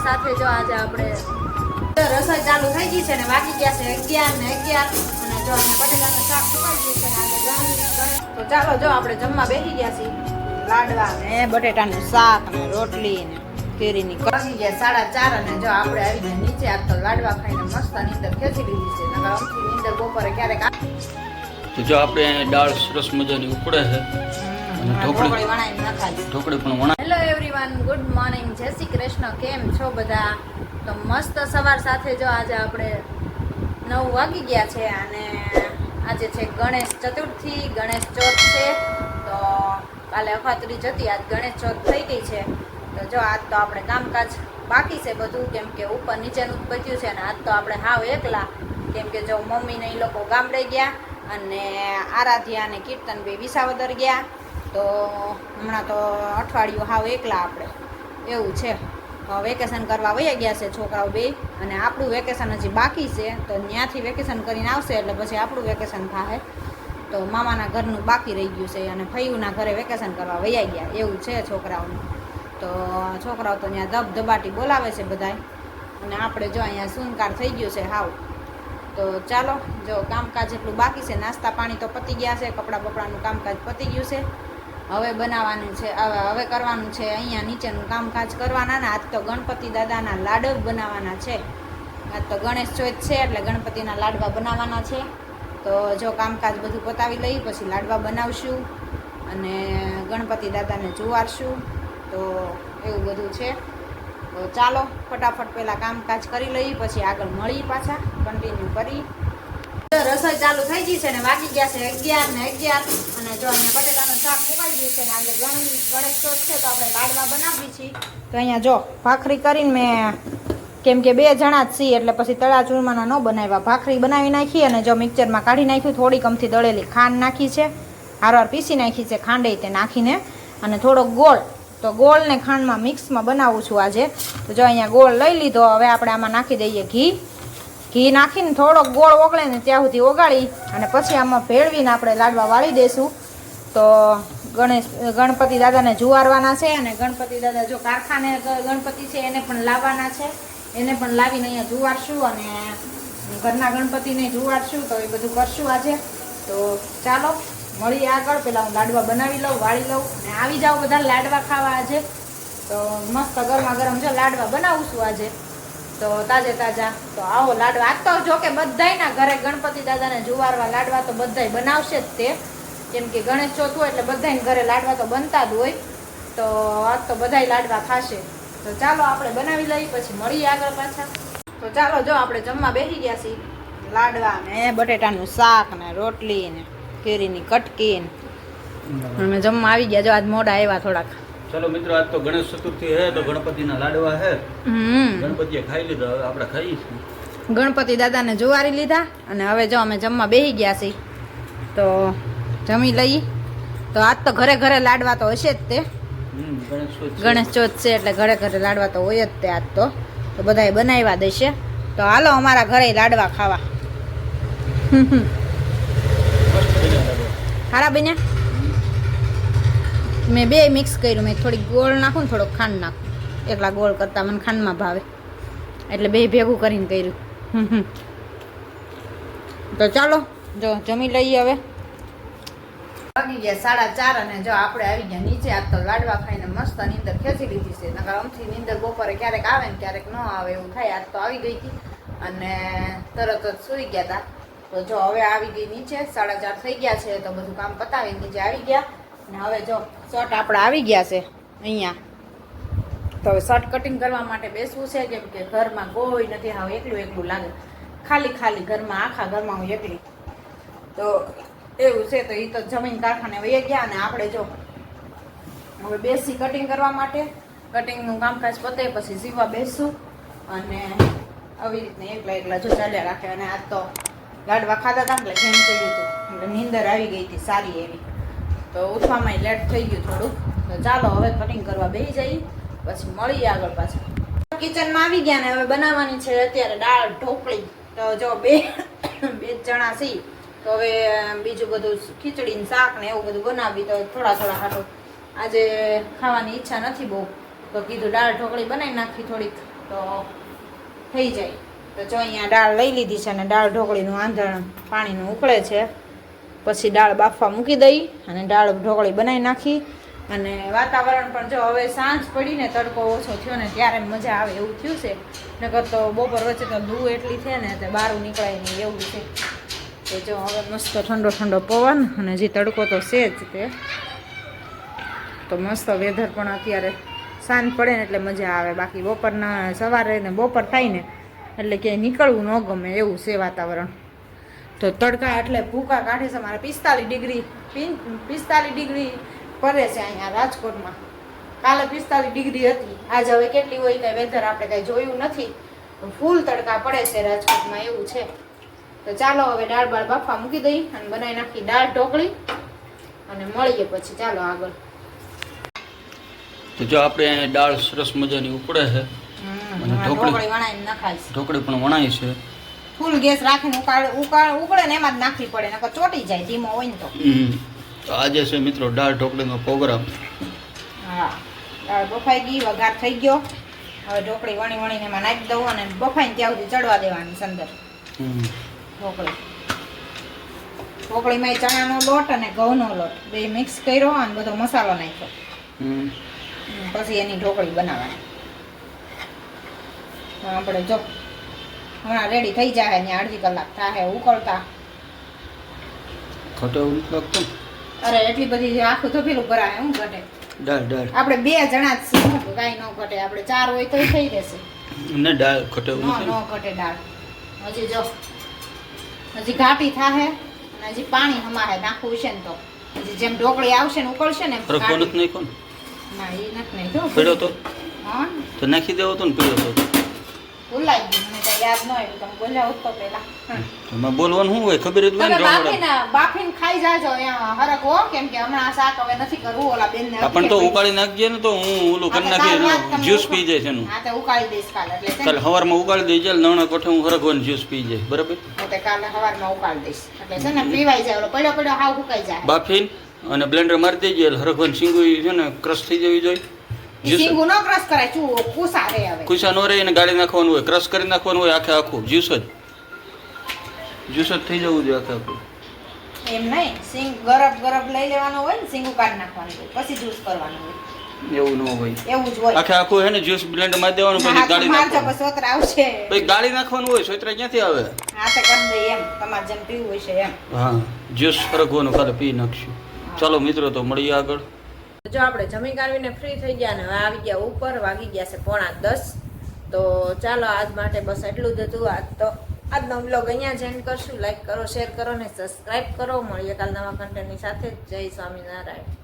સાથે જો આજે આપણે રસોઈ ચાલુ થઈ ગઈ છે ને વાગી ગયા છે 11 ને 11 અને જો અમે બટેકાનું શાક પકાવી છે ને આજે તો ચાલો જો આપણે જમવા બેસી ગયા છીએ લાડવા ને બટેટાનું શાક ને રોટલી ને કેરીની વાગી ગયા 4:30 અને જો આપણે આવી ગયા નીચે આ તો લાડવા ખાઈને મસ્ત નીંદર ખેંચી લીધી છે નકર અમથી નીંદર બપોરે ક્યારેક તો જો આપણે દાળ સરસ મજાની ઉકળે છે અને ઢોકળી વણાઈને નખાઈ ઢોકળી પણ વણા. હેલો એવરીવન, ગુડ મોર્નિંગ, જય શ્રી કૃષ્ણ. કેમ છો બધા? તો મસ્ત સવાર સાથે જો આજે આપણે 9 વાગી ગયા છે અને આજે છે ગણેશ ચતુર્થી, ગણેશ ચોથ છે. તો કાલે અખાત્રીજ હતી, આજ ગણેશ ચોથ થઈ ગઈ છે. તો જો આજ તો આપણે કામકાજ બાકી છે બધું, કેમ કે ઉપર નીચેનું જ પત્યું છે અને આજ તો આપણે હાવ એકલા, કેમ કે જો મમ્મીને એ લોકો ગામડે ગયા અને આરાધ્યા અને કીર્તન બે વિસાવદર ગયા. તો હમણાં તો અઠવાડિયું હાવ એકલા આપણે એવું છે. વેકેશન કરવા વયા ગયા છે છોકરાઓ બે અને આપણું વેકેશન હજી બાકી છે. તો ત્યાંથી વેકેશન કરીને આવશે એટલે પછી આપણું વેકેશન થાય. તો મામાના ઘરનું બાકી રહી ગયું છે અને ફઈના ઘરે વેકેશન કરવા વયા ગયા એવું છે છોકરાઓનું. તો છોકરાઓ તો ત્યાં ધબધબાટી બોલાવે છે બધાય અને આપણે જો અહીંયા સુનકાર થઈ ગયું છે હાવ. તો ચાલો જો કામકાજ એટલું બાકી છે, નાસ્તા પાણી તો પતી ગયા છે, કપડાં બપડાનું કામકાજ પતી ગયું છે. હવે બનાવવાનું છે, હવે કરવાનું છે અહીંયા નીચેનું કામકાજ કરવાના ને આજ તો ગણપતિ દાદાના લાડવ બનાવવાના છે. આજ તો ગણેશ ચોથ છે એટલે ગણપતિના લાડવા બનાવવાના છે. તો જો કામકાજ બધું પતાવી લઈ પછી લાડવા બનાવશું અને ગણપતિ દાદાને જુવારશું. તો એવું બધું છે. તો ચાલો ફટાફટ પહેલાં કામકાજ કરી લઈએ પછી આગળ મળી પાછા કન્ટિન્યુ કરી. રસોઈ ચાલુ થઈ ગઈ છે ને વાગી ગયા છે 11 ને 11 અને જો અહીંયા બટેટાનું શાક મુકાઈ ગયું છે ને આજે ગણેશ ચોથ છે તો આપણે લાડવા બનાવી છીએ. તો અહીંયા જો ભાખરી કરીને મેં, કેમ કે 2 જણા જ છીએ એટલે પછી તળા ચૂરમાના ન બનાવ્યા, ભાખરી બનાવી નાખી અને જો મિક્સરમાં કાઢી નાખ્યું, થોડીક અમથી દળેલી ખાંડ નાખી છે, હારવાર પીસી નાખી છે ખાંડે તે નાખીને અને થોડોક ગોળ. તો ગોળ ને ખાંડમાં મિક્સમાં બનાવું છું આજે. તો જો અહીંયા ગોળ લઈ લીધો, હવે આપણે આમાં નાખી દઈએ ઘી નાખીને થોડોક ગોળ ઓગળે ને ત્યાં સુધી ઓગાળી અને પછી આમાં ભેળવીને આપણે લાડવા વાળી દઈશું. તો ગણપતિ દાદાને જુવારવાના છે અને ગણપતિ દાદા જો કારખાને ગણપતિ છે એને પણ લાવવાના છે, એને પણ લાવીને અહીંયા જુવારશું અને ઘરના ગણપતિને જુવારશું. તો એ બધું કરશું આજે. તો ચાલો મળીએ આગળ. પહેલાં હું લાડવા બનાવી લઉં, વાળી લઉં અને આવી જાઓ બધા લાડવા ખાવા આજે. તો મસ્ત ગરમા ગરમ જો લાડવા બનાવું છું આજે, તો તાજે તાજા. તો આવો લાડવા. આજ તો જો કે બધાયના ઘરે ગણપતિ દાદાને જુવારવા લાડવા તો બધાય બનાવશે જ તે, કેમ કે ગણેશ ચોથ હોય એટલે બધાયના ઘરે લાડવા તો બનતા જ હોય. તો આજ તો બધાય લાડવા ખાશે. તો ચાલો આપણે બનાવી લઈએ પછી મળીએ આગળ પાછા. તો ચાલો જો આપણે જમવા બેસી ગયા છીએ. લાડવા ને બટેટાનું શાક ને રોટલી ને કેરીની કટકી ને અમે જમવા આવી ગયા. જો આજ મોડા આવ્યા થોડાક. ચલો મિત્રો, આજ તો ગણેશ ચતુર્થી હે તો ગણપતિના લાડવા હે. ગણપતિએ ખાઈ લીધા, હવે આપણે ખાઈશું. ગણપતિ દાદાને જુવારી લીધા અને હવે જો અમે જમવા બેસી ગયા છીએ. તો જમી લઈએ. તો આજ તો ઘરે ઘરે લાડવા તો હશે જ તે. ગણેશ ચોથ છે એટલે ઘરે ઘરે લાડવા તો હોય જ તે આજ તો બધાએ બનાવ્યા દેશે. તો હાલો અમારા ઘરે લાડવા ખાવા. હારા બન્યા. મેં 2 મિક્સ કર્યું, મેં થોડીક ગોળ નાખું ને થોડોક ખાંડ નાખું. એકલા ગોળ કરતાં મને ખાંડમાં ભાવે એટલે 2 ભેગું કરીને કર્યું. તો ચાલો જો જમી લઈએ. હવે વાગી ગયા 4:30 અને જો આપણે આવી ગયા નીચે. આજ તો લાડવા ખાઈને મસ્ત નીંદર ખેંચી લીધી છે. નકર અમથી નીંદર બપોરે ક્યારેક આવે ને ક્યારેક ન આવે એવું થાય. આજ તો આવી ગઈ હતી અને તરત જ સૂઈ ગયા હતા. તો જો હવે આવી ગઈ નીચે, 4:30 થઈ ગયા છે. તો બધું કામ પતાવી નીચે આવી ગયા અને હવે જો શર્ટ આપણે આવી ગયા છે અહીંયા. તો હવે શર્ટ કટિંગ કરવા માટે બેસવું છે, કેમ કે ઘરમાં કોઈ નથી, હાવ એકલું લાગે, ખાલી ઘરમાં, આખા ઘરમાં હું એકલી. તો એવું છે. તો એ તો જમીન કારખાને વહી ગયા અને આપણે જો હવે બેસી કટિંગ કરવા માટે. કટિંગનું કામકાજ પતે પછી સીવવા બેસશું અને આવી રીતને એકલા જો ચાલ્યા રાખે. અને આજ તો લાડવા ખાધા હતા એટલે જેમ થઈ ગયું હતું એટલે નીંદર આવી ગઈ હતી સારી એવી. તો ઉઠવામાં લેટ થઈ ગયું થોડુંક. તો ચાલો હવે કટિંગ કરવા બેસી જઈએ પછી મળીએ આગળ પાછા. કિચનમાં આવી ગયા ને હવે બનાવવાની છે અત્યારે દાળ ઢોકળી. તો જો 2 જણા છીએ તો હવે બીજું બધું ખીચડી ને શાક ને એવું બધું બનાવી. તો થોડા હાટો આજે ખાવાની ઈચ્છા નથી બહુ, તો કીધું દાળ ઢોકળી બનાવી નાખી થોડીક તો થઈ જાય. તો જો અહીંયા દાળ લઈ લીધી છે અને દાળ ઢોકળીનું આંધણ પાણીનું ઉકળે છે. પછી દાળ બાફવા મૂકી દઈ અને દાળ ઢોકળી બનાવી નાખી. અને વાતાવરણ પણ જો હવે સાંજ પડીને તડકો ઓછો થયો ને ત્યારે મજા આવે એવું થયું છે. નકર તો બપોર વચ્ચે તો લૂ એટલી છે ને તે બહાર નીકળાય નહીં એવું છે. તો જો હવે મસ્ત ઠંડો ઠંડો પવન અને જે તડકો તો છે જ તે તો મસ્ત વેધર પણ અત્યારે સાંજ પડે ને એટલે મજા આવે. બાકી બપોરના સવારે ને બપોર થાય ને એટલે ક્યાંય નીકળવું ન ગમે એવું છે વાતાવરણ. તો તડકા એટલે ભૂકા કાઢે છે. મારે 45 ડિગ્રી પડે છે અહીંયા રાજકોટમાં. કાલે 45 ડિગ્રી હતી. આજ હવે કેટલી હોય કાંઈ વેધર આપણે કાંઈ જોયું નથી. ફૂલ તડકા પડે છે રાજકોટમાં એવું છે. તો ચાલો હવે દાળ બાળ બાફવા મૂકી દઈ અને બનાવી નાખી દાળ ઢોકળી અને મળીએ પછી. ચાલો આગળ. તો જો આપણે અહીંયા દાળ સરસ મજાની ઉકળે છે અને ઢોકળી વણાઈને નખાય છે. ઢોકળી પણ વણાય છે. ફૂલ ગેસ રાખીને ઉકળે ને એમાં જ નાખવી પડે નકર ચોટી જાય ધીમો હોય ને તો. તો આજે છે મિત્રો દાળ ઢોકળીનો પ્રોગ્રામ. હા, દાળ બફાઈ ગઈ, વઘાર થઈ ગયો. હવે ઢોકળી વણીને એમાં નાખી દઉં અને બફાઈને ત્યાં સુધી ચડવા દેવાની સંદર ઢોકળીમાં ચણાનો લોટ અને ઘઉંનો લોટ બે મિક્સ કર્યો અને બધો મસાલો નાખ્યો. પછી એની ઢોકળી બનાવવાની. આપણે જો હમણાં રેડી થઈ જાય ને અડધી કલાક થાય ઉકળતા. ઘટે એવું નથી લાગતું? અરે એટલી બધી આખું તપેલું ભરાય હું ઘટે. દાળ આપણે 2 જણા જ છીએ કાંઈ ન ઘટે. આપણે 4 હોય તો થઈ રહેશે ને દાળ ઘટે એવું નથી. ન ઘટે દાળ. હજી જો હજી ઘાટી થાહે અને હજી પાણી હમાહે નાખવું છે ને તો હજી જેમ ઢોકળી આવશે ને ઉકળશે ને રખો નથી નાખ્યો ને? ના એ નથી નાખ્યો. પીળો તો હા તો નાખી દેવો તો ને પીળો તો ભૂલાઈ ગયું. મને તો યાદ ન આવ્યું. તમે બોલ્યા હોત તો પેલા એમાં બોલવાનું શું હોય ખબર જ હોય ને. બાફીને ખાઈ જાજો અહીંયા હરક હો. કેમ કે હમણાં આ શાક હવે નથી કરવું. ઓલા બેન ને પણ તો ઉકાળી નાખજે ને તો હું ઓલું કરી નાખી જ્યુસ પી જાય છે એનું. હા તો ઉકાળી દઈશ કાલે. એટલે કાલે સવારમાં ઉકાળી દઈ જાય નવણા કોઠે હું હરગવાનું જ્યુસ પી જાય બરાબર. એટલે કાલે સવારમાં ઉકાળી દઈશ એટલે છે ને પીવાઈ જાય. ઓલો પડ્યો હાવ સુકાઈ જાય. બાફીને અને બ્લેન્ડર મારી દેજે એટલે હરગવાનું સિંગું છે ને ક્રશ થઈ જવી જોઈએ. સિંગુ નો ક્રશ કરાય ચૂ કુસા રે હવે. કુસા નો રે એને ગાળી નાખવાનું હોય ક્રશ કરી નાખવાનું હોય આખે આખું જ્યુસ જ થઈ જવું જોઈએ આખે આખું. એમ નહીં સિંગ ગરબ લઈ લેવાનો હોય ને સિંગુ કાઢી નાખવાનું હોય પછી જ્યુસ કરવાનું હોય. એવું ન હોય. એવું જ હોય. આખે આખું હે ને જ્યુસ બ્લેન્ડર મારી દેવાનું પછી ગાળી નાખવાનું. પછી સોતરા આવશે. પછી ગાળી નાખવાનું હોય સોતરા ક્યાંથી આવે? હા તો કરી દઈએ એમ તમારે જેમ પીવું હોય છે એમ. હા જ્યુસ હરગવાનું કાલે પી નાખશું. ચાલો મિત્રો તો મળીએ આગળ. જો આપણે જમી કાઢવીને ફ્રી થઈ ગયા ને હવે આવી ગયા ઉપર. વાગી ગયા છે 9:45. તો ચાલો આજ માટે બસ એટલું જ હતું. આજનો વ્લોગ અહીંયા જ એન્ડ કરશું. લાઈક કરો, શેર કરો ને સબસ્ક્રાઈબ કરો. મળીએ કાલ નવા કન્ટેન્ટની સાથે. જય સ્વામિનારાયણ.